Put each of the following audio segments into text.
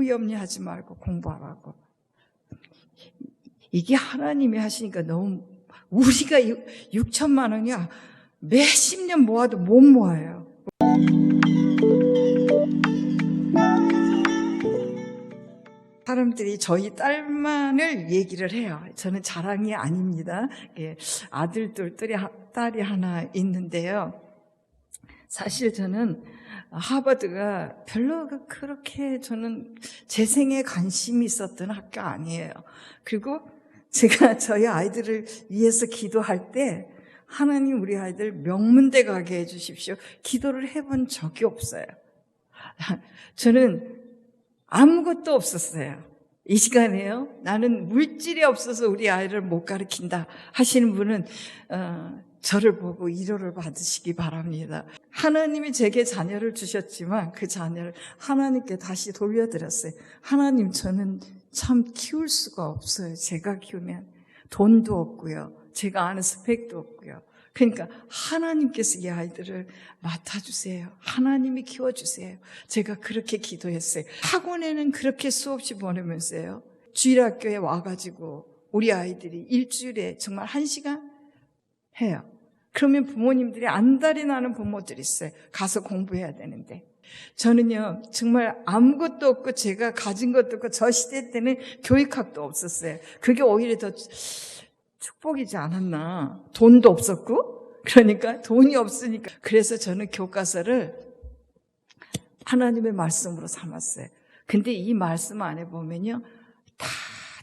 아무 염려하지 말고 공부하라고. 이게 하나님이 하시니까 너무, 우리가 6천만 원이야 몇십 년 모아도 못 모아요. 사람들이 저희 딸만을 얘기를 해요. 저는 자랑이 아닙니다. 아들 둘, 딸이 하나 있는데요. 사실 저는 하버드가 별로 그렇게 저는 재생에 관심이 있었던 학교 아니에요. 그리고 제가 저희 아이들을 위해서 기도할 때 하나님 우리 아이들 명문대 가게 해주십시오. 기도를 해본 적이 없어요. 저는 아무것도 없었어요. 이 시간에요. 나는 물질이 없어서 우리 아이를 못 가르친다 하시는 분은 저를 보고 위로를 받으시기 바랍니다. 하나님이 제게 자녀를 주셨지만 그 자녀를 하나님께 다시 돌려드렸어요. 하나님, 저는 참 키울 수가 없어요. 제가 키우면 돈도 없고요. 제가 아는 스펙도 없고요. 그러니까 하나님께서 이 아이들을 맡아주세요. 하나님이 키워주세요. 제가 그렇게 기도했어요. 학원에는 그렇게 수없이 보내면서요. 주일학교에 와가지고 우리 아이들이 일주일에 정말 1시간 해요. 그러면 부모님들이 안달이 나는 부모들이 있어요. 가서 공부해야 되는데. 저는요, 정말 아무것도 없고 제가 가진 것도 없고 저 시대 때는 교육학도 없었어요. 그게 오히려 더 축복이지 않았나. 돈도 없었고, 그러니까 돈이 없으니까. 그래서 저는 교과서를 하나님의 말씀으로 삼았어요. 근데 이 말씀 안에 보면요, 다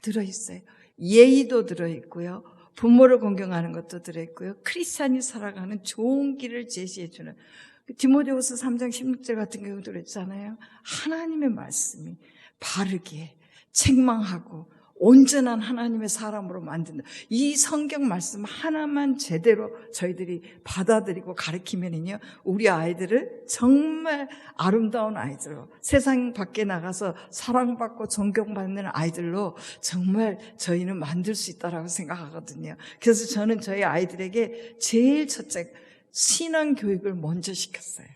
들어있어요. 예의도 들어있고요. 부모를 공경하는 것도 들어있고요. 크리스찬이 살아가는 좋은 길을 제시해주는 디모데후서 3장 16절 같은 경우도 그랬잖아요. 하나님의 말씀이 바르게 책망하고 온전한 하나님의 사람으로 만든다. 이 성경 말씀 하나만 제대로 저희들이 받아들이고 가르치면은요, 우리 아이들을 정말 아름다운 아이들로, 세상 밖에 나가서 사랑받고 존경받는 아이들로 정말 저희는 만들 수 있다라고 생각하거든요. 그래서 저는 저희 아이들에게 제일 첫째 신앙 교육을 먼저 시켰어요.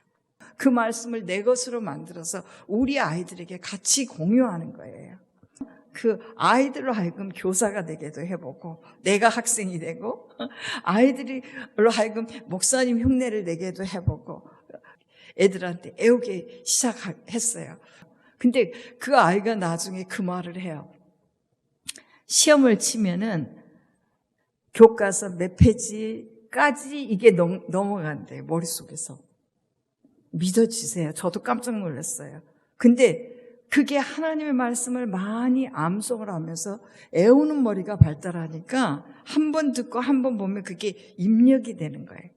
그 말씀을 내 것으로 만들어서 우리 아이들에게 같이 공유하는 거예요. 그 아이들로 하여금 교사가 되게도 해보고, 내가 학생이 되고, 아이들로 하여금 목사님 흉내를 내게도 해보고, 애들한테 애우게 시작했어요. 근데 그 아이가 나중에 그 말을 해요. 시험을 치면은 교과서 몇 페이지까지 이게 넘어간대요, 머릿속에서. 믿어지세요. 저도 깜짝 놀랐어요. 근데 그게 하나님의 말씀을 많이 암송을 하면서 애우는 머리가 발달하니까 한 번 듣고 한 번 보면 그게 입력이 되는 거예요.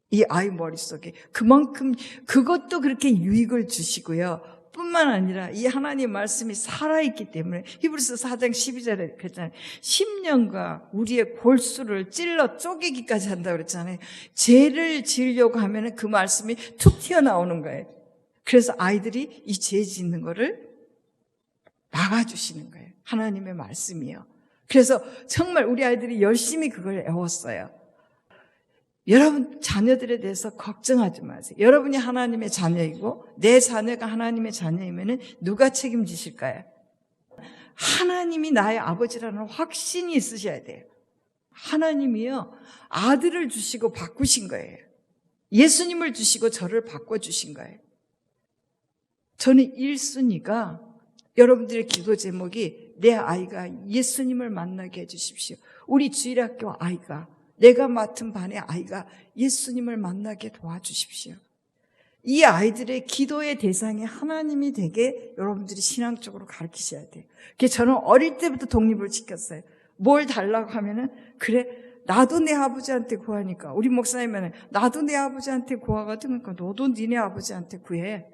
이 아이 머릿속에. 그만큼 그것도 그렇게 유익을 주시고요. 뿐만 아니라 이 하나님의 말씀이 살아있기 때문에 히브리서 4장 12절에 그랬잖아요. 심령과 우리의 골수를 찔러 쪼개기까지 한다고 그랬잖아요. 죄를 지으려고 하면 그 말씀이 툭 튀어나오는 거예요. 그래서 아이들이 이 죄 짓는 거를 막아주시는 거예요. 하나님의 말씀이요. 그래서 정말 우리 아이들이 열심히 그걸 애웠어요. 여러분 자녀들에 대해서 걱정하지 마세요. 여러분이 하나님의 자녀이고 내 자녀가 하나님의 자녀이면 누가 책임지실까요? 하나님이 나의 아버지라는 확신이 있으셔야 돼요. 하나님이요, 아들을 주시고 바꾸신 거예요. 예수님을 주시고 저를 바꿔주신 거예요. 저는 1순위가 여러분들의 기도 제목이 내 아이가 예수님을 만나게 해주십시오. 우리 주일학교 아이가, 내가 맡은 반의 아이가 예수님을 만나게 도와주십시오. 이 아이들의 기도의 대상이 하나님이 되게 여러분들이 신앙적으로 가르치셔야 돼요. 그래서 저는 어릴 때부터 독립을 시켰어요. 뭘 달라고 하면은, 그래, 나도 내 아버지한테 구하니까, 우리 목사님은 나도 내 아버지한테 구하거든. 그러니까 너도 니네 아버지한테 구해.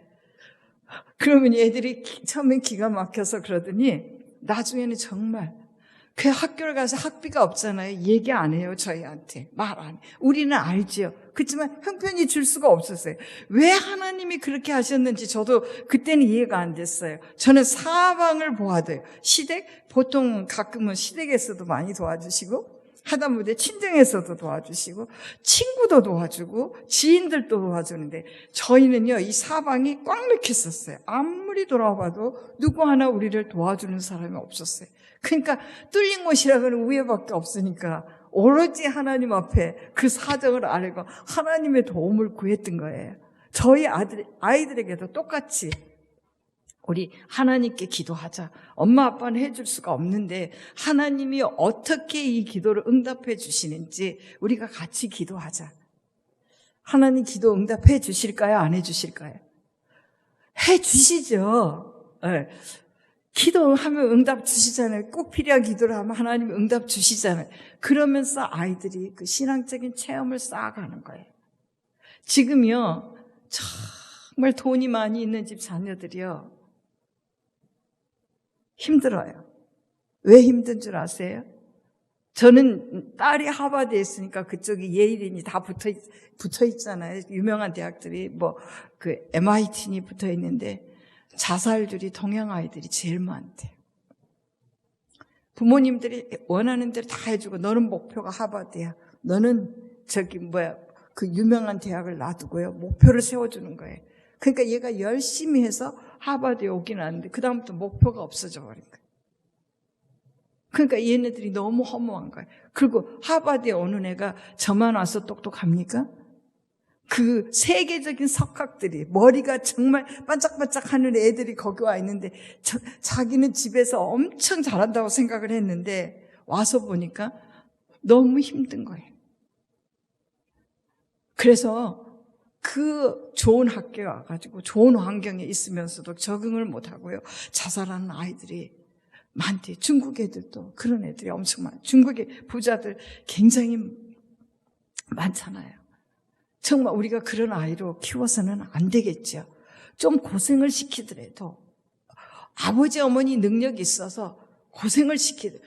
그러면 애들이 처음엔 기가 막혀서 그러더니 나중에는 정말 그 학교를 가서 학비가 없잖아요. 얘기 안 해요. 저희한테 말 안 해요. 우리는 알죠. 그렇지만 형편이 줄 수가 없었어요. 왜 하나님이 그렇게 하셨는지 저도 그때는 이해가 안 됐어요. 저는 사방을 보아도요. 시댁, 보통 가끔은 시댁에서도 많이 도와주시고 하다못해 친정에서도 도와주시고 친구도 도와주고 지인들도 도와주는데 저희는요 이 사방이 꽉 막혔었어요. 아무리 돌아봐도 누구 하나 우리를 도와주는 사람이 없었어요. 그러니까 뚫린 곳이라고는 우애밖에 없으니까 오로지 하나님 앞에 그 사정을 알고 하나님의 도움을 구했던 거예요. 저희 아이들에게도 똑같이 우리 하나님께 기도하자. 엄마 아빠는 해줄 수가 없는데 하나님이 어떻게 이 기도를 응답해 주시는지 우리가 같이 기도하자. 하나님 기도 응답해 주실까요? 안 해 주실까요? 해 주시죠. 네. 기도하면 응답 주시잖아요. 꼭 필요한 기도를 하면 하나님 응답 주시잖아요. 그러면서 아이들이 그 신앙적인 체험을 쌓아가는 거예요. 지금요 정말 돈이 많이 있는 집 자녀들이요 힘들어요. 왜 힘든 줄 아세요? 저는 딸이 하버드에 있으니까 그쪽이 예일이니 다 붙어 있잖아요. 유명한 대학들이 그 MIT니 붙어 있는데 자살률이 동양 아이들이 제일 많대요. 부모님들이 원하는 대로 다 해주고 너는 목표가 하버드야. 너는 그 유명한 대학을 놔두고요. 목표를 세워주는 거예요. 그러니까 얘가 열심히 해서 하버드에 오긴 하는데 그 다음부터 목표가 없어져 버린 거예요. 그러니까 얘네들이 너무 허무한 거예요. 그리고 하버드에 오는 애가 저만 와서 똑똑합니까? 그 세계적인 석학들이 머리가 정말 반짝반짝하는 애들이 거기 와 있는데 자기는 집에서 엄청 잘한다고 생각을 했는데 와서 보니까 너무 힘든 거예요. 그래서 그 좋은 학교에 와가지고 좋은 환경에 있으면서도 적응을 못하고요. 자살하는 아이들이 많대. 중국 애들도 그런 애들이 엄청 많아요. 중국의 부자들 굉장히 많잖아요. 정말 우리가 그런 아이로 키워서는 안 되겠죠. 좀 고생을 시키더라도 아버지 어머니 능력이 있어서 고생을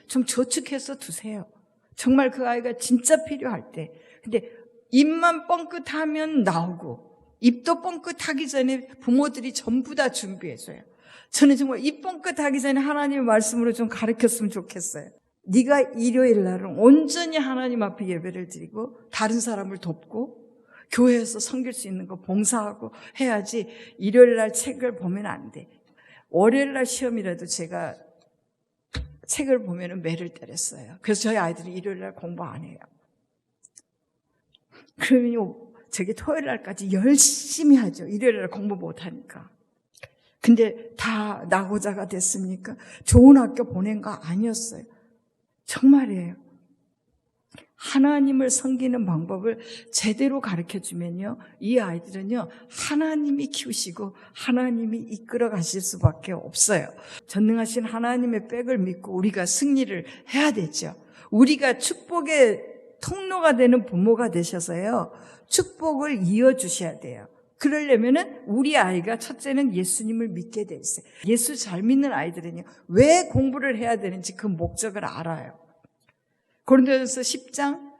좀 저축해서 두세요. 정말 그 아이가 진짜 필요할 때. 근데 입만 뻥끗하면 나오고 입도 뻥끗하기 전에 부모들이 전부 다 준비해줘요. 저는 정말 입 뻥끗하기 전에 하나님의 말씀으로 좀 가르쳤으면 좋겠어요. 네가 일요일 날은 온전히 하나님 앞에 예배를 드리고 다른 사람을 돕고 교회에서 섬길 수 있는 거 봉사하고 해야지 일요일 날 책을 보면 안 돼. 월요일 날 시험이라도 제가 책을 보면 매를 때렸어요. 그래서 저희 아이들이 일요일 날 공부 안 해요. 그러면요, 저기 토요일 날까지 열심히 하죠. 일요일 날 공부 못 하니까. 근데 다 낙오자가 됐습니까? 좋은 학교 보낸 거 아니었어요. 정말이에요. 하나님을 섬기는 방법을 제대로 가르쳐주면요, 이 아이들은요, 하나님이 키우시고 하나님이 이끌어 가실 수밖에 없어요. 전능하신 하나님의 백을 믿고 우리가 승리를 해야 되죠. 우리가 축복의 통로가 되는 부모가 되셔서요, 축복을 이어주셔야 돼요. 그러려면은 우리 아이가 첫째는 예수님을 믿게 돼 있어요. 예수 잘 믿는 아이들은요, 왜 공부를 해야 되는지 그 목적을 알아요. 고린도전서 10장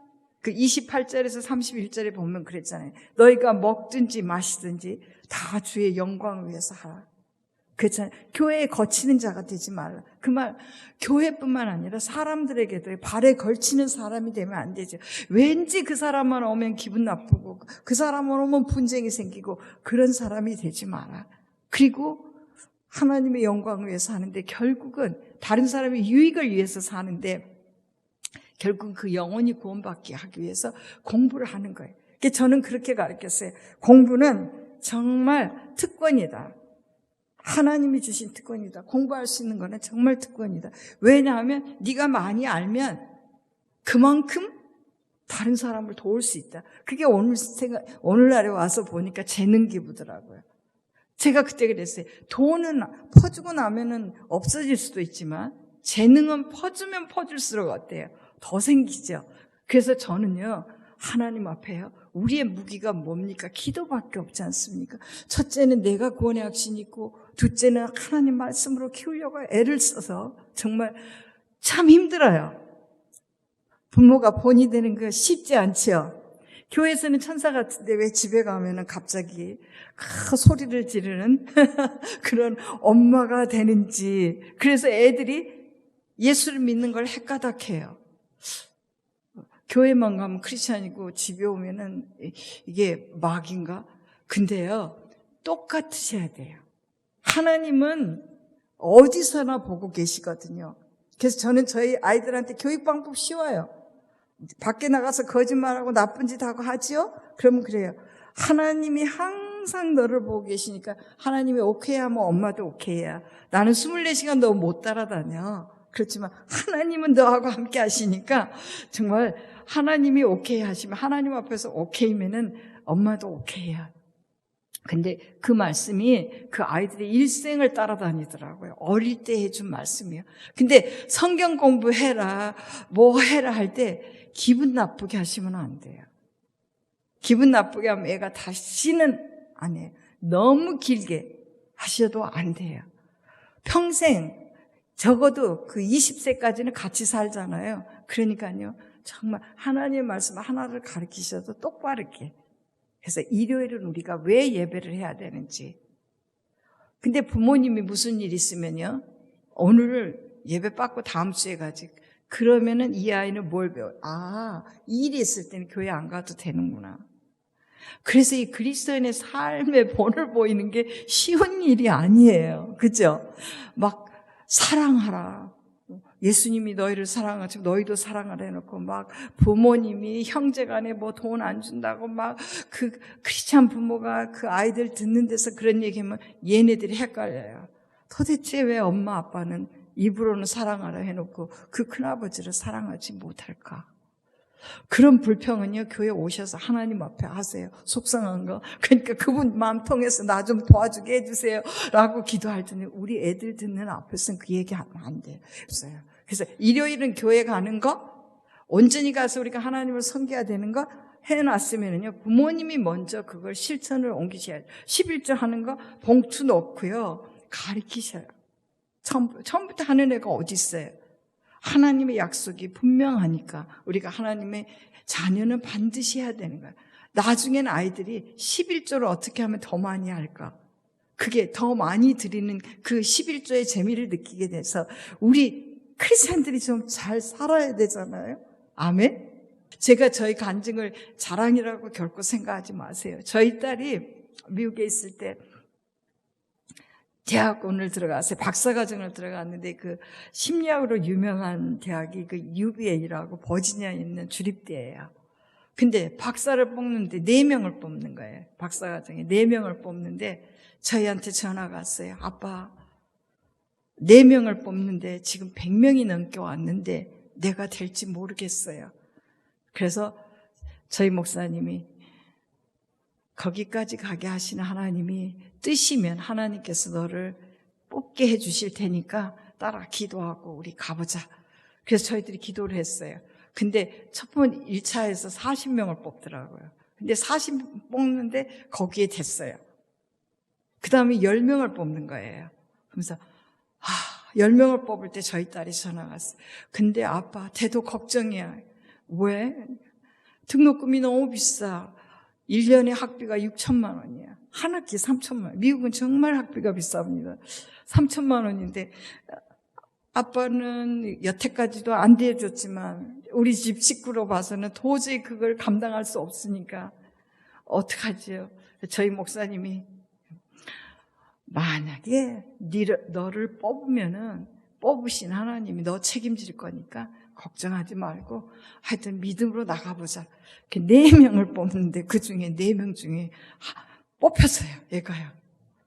그 28절에서 31절에 보면 그랬잖아요. 너희가 먹든지 마시든지 다 주의 영광을 위해서 하라. 그렇잖아요. 교회에 거치는 자가 되지 말라. 그 말 교회뿐만 아니라 사람들에게도 발에 걸치는 사람이 되면 안 되죠. 왠지 그 사람만 오면 기분 나쁘고 그 사람만 오면 분쟁이 생기고 그런 사람이 되지 마라. 그리고 하나님의 영광을 위해서 하는데 결국은 다른 사람의 유익을 위해서 사는데 결국 그 영혼이 구원받게 하기 위해서 공부를 하는 거예요. 저는 그렇게 가르쳤어요. 공부는 정말 특권이다. 하나님이 주신 특권이다. 공부할 수 있는 거는 정말 특권이다. 왜냐하면 네가 많이 알면 그만큼 다른 사람을 도울 수 있다. 그게 오늘날에 와서 보니까 재능 기부더라고요. 제가 그때 그랬어요. 돈은 퍼주고 나면은 없어질 수도 있지만 재능은 퍼주면 퍼줄수록 어때요? 더 생기죠. 그래서 저는요, 하나님 앞에요, 우리의 무기가 뭡니까? 기도밖에 없지 않습니까? 첫째는 내가 구원의 확신이 있고, 둘째는 하나님 말씀으로 키우려고 애를 써서 정말 참 힘들어요. 부모가 본이 되는 거 쉽지 않죠. 교회에서는 천사 같은데 왜 집에 가면은 갑자기 소리를 지르는 그런 엄마가 되는지. 그래서 애들이 예수를 믿는 걸 헷가닥해요. 교회만 가면 크리스찬이고 집에 오면은 이게 막인가? 근데요, 똑같으셔야 돼요. 하나님은 어디서나 보고 계시거든요. 그래서 저는 저희 아이들한테 교육 방법 쉬워요. 밖에 나가서 거짓말하고 나쁜 짓 하고 하지요? 그러면 그래요. 하나님이 항상 너를 보고 계시니까 하나님이 오케이 하면 엄마도 오케이야. 나는 24시간 너 못 따라다녀. 그렇지만 하나님은 너하고 함께 하시니까 정말 하나님이 오케이 하시면 하나님 앞에서 오케이면은 엄마도 오케이야. 근데 그 말씀이 그 아이들의 일생을 따라다니더라고요. 어릴 때 해준 말씀이에요. 근데 성경 공부해라, 뭐 해라 할 때 기분 나쁘게 하시면 안 돼요. 기분 나쁘게 하면 애가 다시는 안 해요. 너무 길게 하셔도 안 돼요. 평생 적어도 그 20세까지는 같이 살잖아요. 그러니까요. 정말 하나님의 말씀 하나를 가르치셔도 똑바르게. 그래서 일요일은 우리가 왜 예배를 해야 되는지. 근데 부모님이 무슨 일 있으면요. 오늘을 예배 받고 다음 주에 가지. 그러면은 이 아이는 뭘 배워요? 아, 일이 있을 때는 교회 안 가도 되는구나. 그래서 이 그리스도인의 삶의 본을 보이는 게 쉬운 일이 아니에요. 그죠? 막 사랑하라. 예수님이 너희를 사랑하지 너희도 사랑을 해놓고 막 부모님이 형제간에 뭐 돈 안 준다고 막 그 크리스찬 부모가 그 아이들 듣는 데서 그런 얘기하면 얘네들이 헷갈려요. 도대체 왜 엄마 아빠는 입으로는 사랑하라 해놓고 그 큰아버지를 사랑하지 못할까? 그런 불평은요, 교회 오셔서 하나님 앞에 하세요. 속상한 거. 그러니까 그분 마음 통해서 나 좀 도와주게 해주세요. 라고 기도할 때는 우리 애들 듣는 앞에서는 그 얘기 하면 안 돼요. 그래서 일요일은 교회 가는 거, 온전히 가서 우리가 하나님을 섬겨야 되는 거 해놨으면요, 부모님이 먼저 그걸 실천을 옮기셔야 돼요. 11조 하는 거 봉투 넣고요, 가르치셔요. 처음부터 하는 애가 어디 있어요? 하나님의 약속이 분명하니까 우리가 하나님의 자녀는 반드시 해야 되는 거야. 나중에는 아이들이 11조를 어떻게 하면 더 많이 할까? 그게 더 많이 드리는 그 11조의 재미를 느끼게 돼서 우리 크리스찬들이 좀 잘 살아야 되잖아요. 아멘? 제가 저희 간증을 자랑이라고 결코 생각하지 마세요. 저희 딸이 미국에 있을 때 대학원을 들어갔어요. 박사과정을 들어갔는데 그 심리학으로 유명한 대학이 그 UVA라고 버지니아에 있는 주립대예요. 근데 박사를 뽑는데 4명을 뽑는 거예요. 박사과정에 4명을 뽑는데 저희한테 전화가 왔어요. 아빠, 4명을 뽑는데 지금 100명이 넘게 왔는데 내가 될지 모르겠어요. 그래서 저희 목사님이 거기까지 가게 하시는 하나님이 뜨시면 하나님께서 너를 뽑게 해주실 테니까 따라 기도하고 우리 가보자. 그래서 저희들이 기도를 했어요. 근데 첫 번 1차에서 40명을 뽑더라고요. 근데 40 뽑는데 거기에 됐어요. 그 다음에 10명을 뽑는 거예요. 그러면서 10명을 뽑을 때 저희 딸이 전화가 왔어요. 근데 아빠, 대도 걱정이야. 왜? 등록금이 너무 비싸. 1년에 학비가 6천만 원이야. 한 학기 3천만 원. 미국은 정말 학비가 비쌉니다. 3천만 원인데 아빠는 여태까지도 안 대해줬지만 우리 집 식구로 봐서는 도저히 그걸 감당할 수 없으니까 어떡하지요? 저희 목사님이 만약에 너를 뽑으면은 뽑으신 하나님이 너 책임질 거니까 걱정하지 말고 하여튼 믿음으로 나가보자. 4명을 뽑는데 그 중에 4명 중에 뽑혔어요. 얘가요.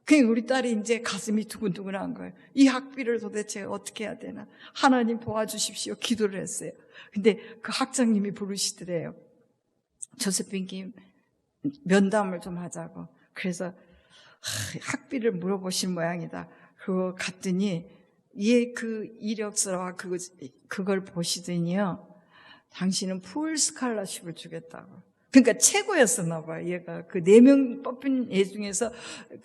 그냥 우리 딸이 이제 가슴이 두근두근한 거예요. 이 학비를 도대체 어떻게 해야 되나. 하나님 도와주십시오. 기도를 했어요. 근데 그 학장님이 부르시더래요. 조세핀 김 면담을 좀 하자고. 그래서 학비를 물어보신 모양이다. 그거 갔더니 얘 그 이력서와 그걸 보시더니요. 당신은 풀 스칼러십을 주겠다고. 그러니까 최고였었나 봐요. 얘가 그 4명 뽑힌 애 중에서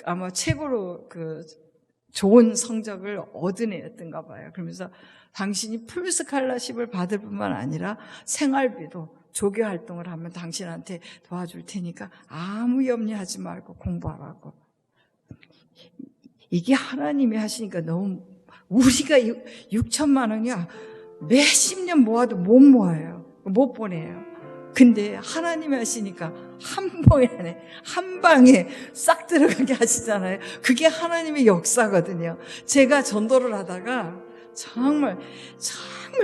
아마 최고로 그 좋은 성적을 얻은 애였던가 봐요. 그러면서 당신이 풀 스칼러십을 받을 뿐만 아니라 생활비도 조교 활동을 하면 당신한테 도와줄 테니까 아무 염려하지 말고 공부하라고. 이게 하나님이 하시니까 너무 우리가 6천만 원이야. 몇십 년 모아도 못 모아요. 못 보내요. 근데 하나님이 하시니까 한 번에 안에 한 방에 싹 들어가게 하시잖아요. 그게 하나님의 역사거든요. 제가 전도를 하다가 정말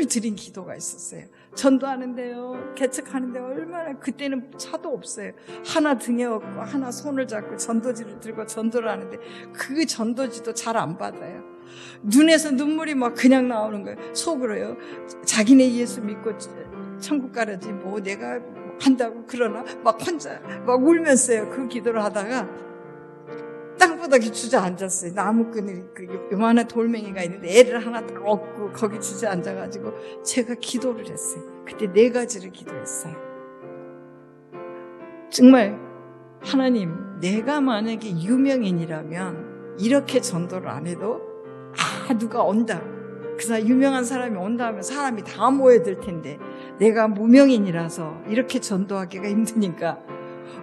드린 기도가 있었어요. 전도하는데요, 개척하는데 얼마나, 그때는 차도 없어요. 하나 등에 업고 하나 손을 잡고 전도지를 들고 전도를 하는데 그 전도지도 잘 안 받아요. 눈에서 눈물이 막 그냥 나오는 거예요. 속으로요. 자기네 예수 믿고 천국 가라지 뭐 내가 한다고 그러나 막 혼자 막 울면서요. 그 기도를 하다가 땅바닥에 주저앉았어요. 나무끈이 요만한 돌멩이가 있는데 애를 하나 딱 얻고 거기 주저앉아가지고 제가 기도를 했어요. 그때 4가지를 기도했어요. 정말 하나님, 내가 만약에 유명인이라면 이렇게 전도를 안 해도 누가 온다, 그 사람 유명한 사람이 온다 하면 사람이 다 모여들 텐데 내가 무명인이라서 이렇게 전도하기가 힘드니까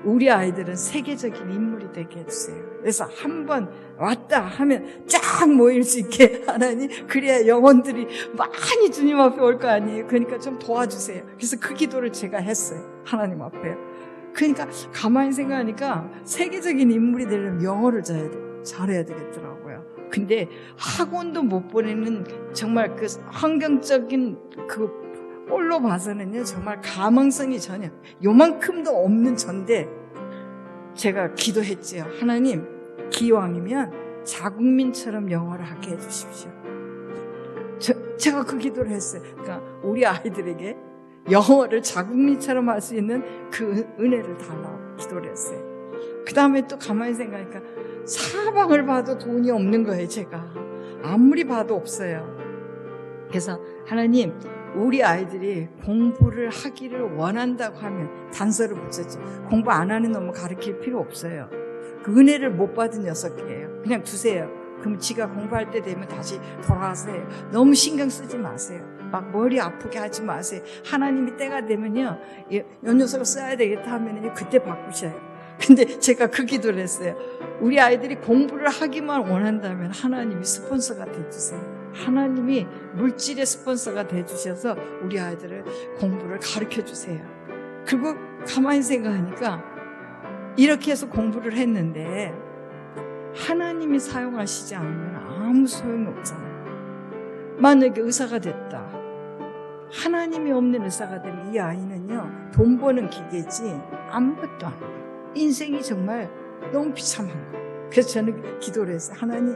우리 아이들은 세계적인 인물이 되게 해주세요. 그래서 한번 왔다 하면 쫙 모일 수 있게 하나님, 그래야 영혼들이 많이 주님 앞에 올 거 아니에요. 그러니까 좀 도와주세요. 그래서 그 기도를 제가 했어요. 하나님 앞에. 그러니까 가만히 생각하니까 세계적인 인물이 되려면 영어를 잘해야 되겠더라고요. 근데 학원도 못 보내는 정말 그 환경적인 그 꼴로 봐서는요, 정말 가망성이 전혀 요만큼도 없는 전데 제가 기도했지요. 하나님, 기왕이면 자국민처럼 영어를 하게 해주십시오. 제가 그 기도를 했어요. 그러니까 우리 아이들에게 영어를 자국민처럼 할 수 있는 그 은혜를 달라고 기도를 했어요. 그 다음에 또 가만히 생각하니까 사방을 봐도 돈이 없는 거예요. 제가 아무리 봐도 없어요. 그래서 하나님, 우리 아이들이 공부를 하기를 원한다고 하면 단서를 붙였죠. 공부 안 하는 놈은 가르칠 필요 없어요. 그 은혜를 못 받은 녀석이에요. 그냥 두세요. 그럼 지가 공부할 때 되면 다시 돌아와서 해요. 너무 신경 쓰지 마세요. 막 머리 아프게 하지 마세요. 하나님이 때가 되면요, 이 녀석을 써야 되겠다 하면요, 그때 바꾸셔요. 근데 제가 그 기도를 했어요. 우리 아이들이 공부를 하기만 원한다면 하나님이 스폰서가 돼주세요. 하나님이 물질의 스폰서가 돼주셔서 우리 아이들을 공부를 가르쳐주세요. 그리고 가만히 생각하니까 이렇게 해서 공부를 했는데 하나님이 사용하시지 않으면 아무 소용이 없잖아요. 만약에 의사가 됐다, 하나님이 없는 의사가 되면 이 아이는요, 돈 버는 기계지 아무것도 안 해요. 인생이 정말 너무 비참한 거예요. 그래서 저는 기도를 했어요. 하나님,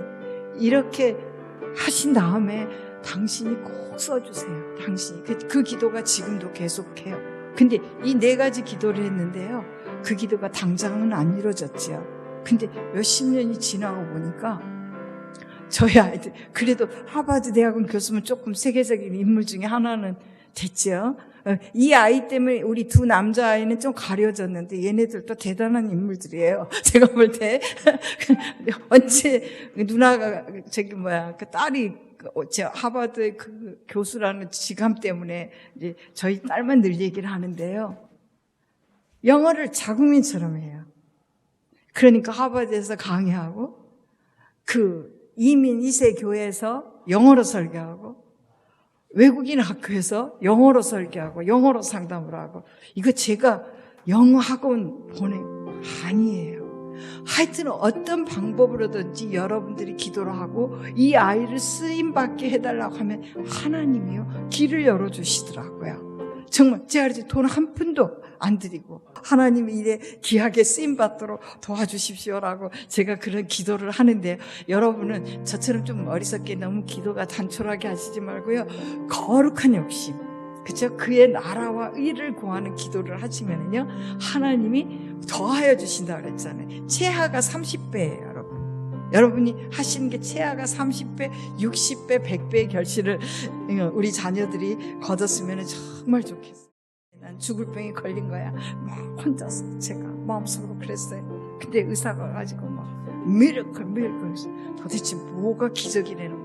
이렇게 하신 다음에 당신이 꼭 써주세요. 당신이. 그 기도가 지금도 계속해요. 근데 이 4가지 기도를 했는데요, 그 기도가 당장은 안 이루어졌지요. 근데 몇십 년이 지나고 보니까 저희 아이들, 그래도 하버드 대학원 교수면 조금 세계적인 인물 중에 하나는 됐죠. 이 아이 때문에 우리 2 남자아이는 좀 가려졌는데 얘네들도 대단한 인물들이에요. 제가 볼 때 언제 누나가 그 딸이 제 하버드 그 교수라는 직함 때문에 이제 저희 딸만 늘 얘기를 하는데요, 영어를 자국민처럼 해요. 그러니까 하버드에서 강의하고 그 이민 2세 교회에서 영어로 설교하고 외국인 학교에서 영어로 설교하고 영어로 상담을 하고, 이거 제가 영어 학원 보낸 거 아니에요. 하여튼 어떤 방법으로든지 여러분들이 기도를 하고 이 아이를 쓰임받게 해달라고 하면 하나님이요, 길을 열어주시더라고요. 정말 제가 이제 돈 한 푼도 안 드리고 하나님이 일에 귀하게 쓰임받도록 도와주십시오라고 제가 그런 기도를 하는데, 여러분은 저처럼 좀 어리석게 너무 기도가 단촐하게 하시지 말고요, 거룩한 욕심, 그렇죠? 그의 나라와 의를 구하는 기도를 하시면은요, 하나님이 더하여 주신다고 그랬잖아요. 최하가 30배예요, 여러분. 여러분이 하시는 게 최하가 30배, 60배, 100배의 결실을 우리 자녀들이 거뒀으면 정말 좋겠어요. 난 죽을 병에 걸린 거야. 막 혼자서 제가 마음속으로 그랬어요. 근데 의사가 가지고 막 미라클 도대체 뭐가 기적이라는